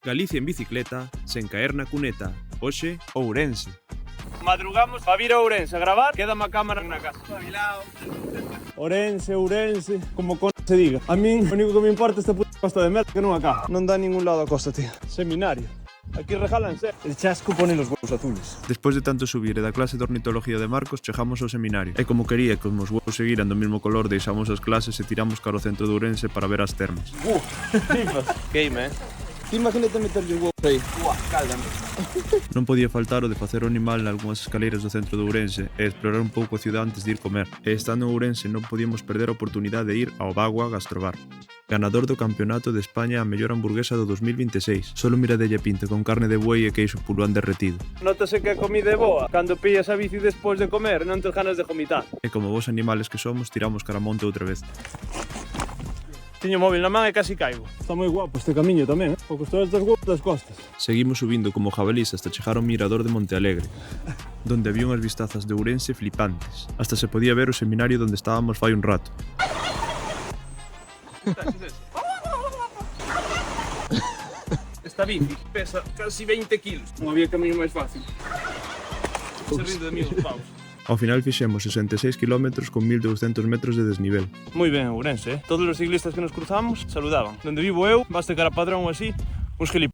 Galicia en bicicleta, sen caer na cuneta. Hoxe, Ourense. Madrugamos para vir a Ourense a gravar, quédame a cámara na casa. Ourense, Ourense, como se diga. A min, o único que me importa é esta puta costa de merda que non acá. Non dá ningún lado a costa, tío. Seminario. Aquí rejálanse. El chasco pone los huevos azules. Despois de tanto subir e da clase de ornitología de Marcos, chegamos ao seminario. E como quería que os huevos seguiran do mesmo color, deixamos as clases e tiramos cara ao centro de Ourense para ver as termas. Flipas. Game, Imagínate meterle un huevo aí. Cálame. Non podía faltar o de facer o animal nalgúnas escaleiras do centro de Ourense e explorar un pouco a ciudad antes de ir comer. E estando en Ourense non podíamos perder a oportunidade de ir ao Bagua Gastrobar. Ganador do Campeonato de España a mellor hamburguesa do 2026. Solo miradelle pinta con carne de buey e queixo puluán derretido. Nótase que a comida é boa. Cando pillas a bici despois de comer, non tes ganas de vomitar. E como vos animales que somos, tiramos cara a monte outra vez. Tiño o móvil na man e casi caigo. Está moi guapo este camiño tamén, O costor dos huevos das costas. Seguimos subindo como jabalís hasta chegar ao mirador de Monte Alegre, donde había unhas vistazas de Ourense flipantes. Hasta se podía ver o seminario donde estábamos fai un rato. Esta bici pesa casi 20 kilos. Non había camiño máis fácil. Se ríe de mí os paus. Ao final fixemos 66 km con 1200 metros de desnivel. Moi ben, Ourense, Todos os ciclistas que nos cruzamos saludaban. Donde vivo eu, baste cara padrón ou así, uns gilipollas.